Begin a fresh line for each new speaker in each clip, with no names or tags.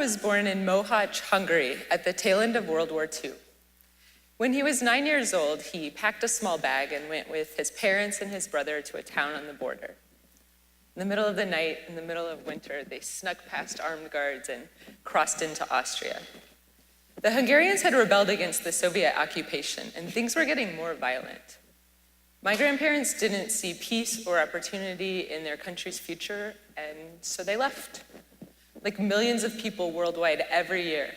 was born in Mohacs, Hungary, at the tail end of World War II. When he was 9 years old, he packed a small bag and went with his parents and his brother to a town on the border. In the middle of the night, in the middle of winter, they snuck past armed guards and crossed into Austria. The Hungarians had rebelled against the Soviet occupation, and things were getting more violent. My grandparents didn't see peace or opportunity in their country's future, and so they left. Like millions of people worldwide every year,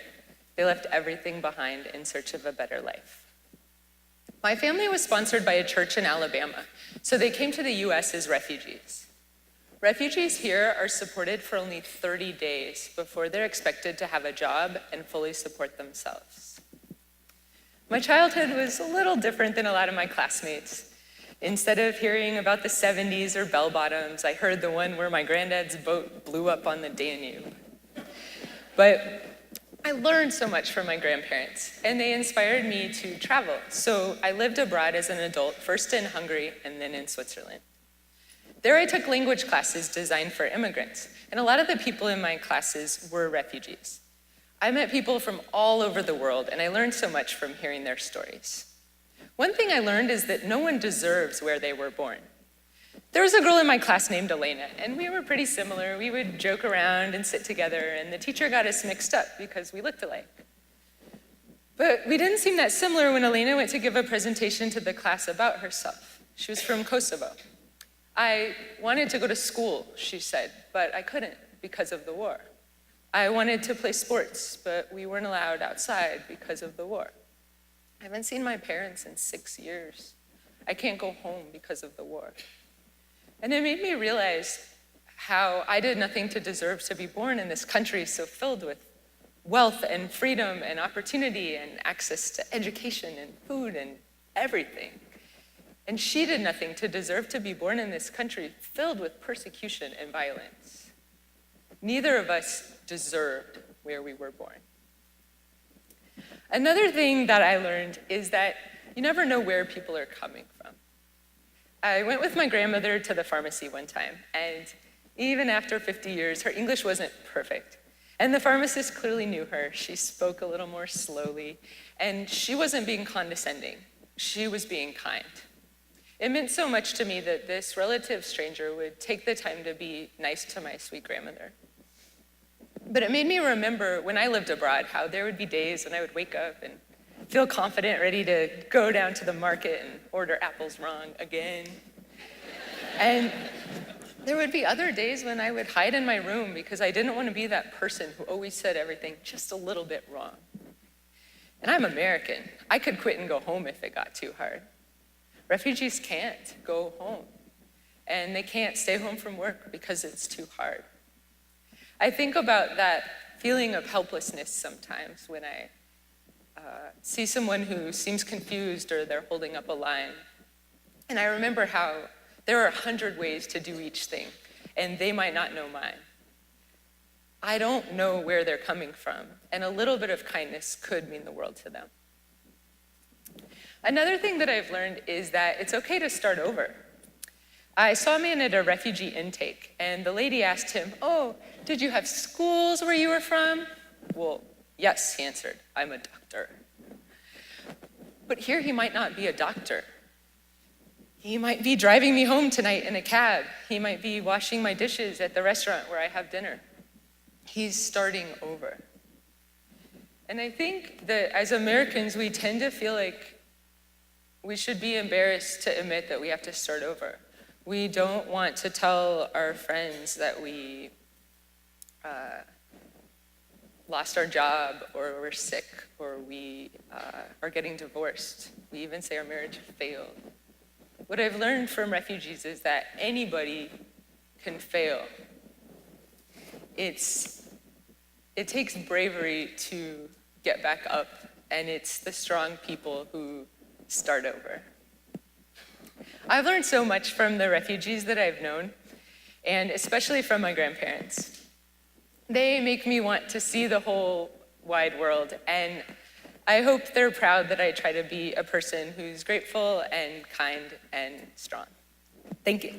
they left everything behind in search of a better life. My family was sponsored by a church in Alabama, so they came to the US as refugees. Refugees here are supported for only 30 days before they're expected to have a job and fully support themselves. My childhood was a little different than a lot of my classmates. Instead of hearing about the 70s or bell bottoms, I heard the one where my granddad's boat blew up on the Danube. But I learned so much from my grandparents, and they inspired me to travel. So I lived abroad as an adult, first in Hungary and then in Switzerland. There I took language classes designed for immigrants, and a lot of the people in my classes were refugees. I met people from all over the world, and I learned so much from hearing their stories. One thing I learned is that no one deserves where they were born. There was a girl in my class named Elena, and we were pretty similar. We would joke around and sit together, and the teacher got us mixed up because we looked alike. But we didn't seem that similar when Elena went to give a presentation to the class about herself. She was from Kosovo. I wanted to go to school, she said, but I couldn't because of the war. I wanted to play sports, but we weren't allowed outside because of the war. I haven't seen my parents in 6 years. I can't go home because of the war. And it made me realize how I did nothing to deserve to be born in this country so filled with wealth and freedom and opportunity and access to education and food and everything. And she did nothing to deserve to be born in this country filled with persecution and violence. Neither of us deserved where we were born. Another thing that I learned is that you never know where people are coming from. I went with my grandmother to the pharmacy one time, and even after 50 years, her English wasn't perfect. And the pharmacist clearly knew her. She spoke a little more slowly, and she wasn't being condescending. She was being kind. It meant so much to me that this relative stranger would take the time to be nice to my sweet grandmother. But it made me remember when I lived abroad how there would be days when I would wake up and feel confident, ready to go down to the market and order apples wrong again. And there would be other days when I would hide in my room because I didn't want to be that person who always said everything just a little bit wrong. And I'm American. I could quit and go home if it got too hard. Refugees can't go home, and they can't stay home from work because it's too hard. I think about that feeling of helplessness sometimes when I see someone who seems confused or they're holding up a line. And I remember how there are 100 ways to do each thing, and they might not know mine. I don't know where they're coming from, and a little bit of kindness could mean the world to them. Another thing that I've learned is that it's okay to start over. I saw a man at a refugee intake, and the lady asked him, "Oh, did you have schools where you were from?" "Well, yes," he answered, "I'm a doctor." But here he might not be a doctor. He might be driving me home tonight in a cab. He might be washing my dishes at the restaurant where I have dinner. He's starting over. And I think that as Americans, we tend to feel like we should be embarrassed to admit that we have to start over. We don't want to tell our friends that we lost our job, or we're sick, or we are getting divorced. We even say our marriage failed. What I've learned from refugees is that anybody can fail. It takes bravery to get back up, and it's the strong people who start over. I've learned so much from the refugees that I've known, and especially from my grandparents. They make me want to see the whole wide world, and I hope they're proud that I try to be a person who's grateful and kind and strong. Thank you.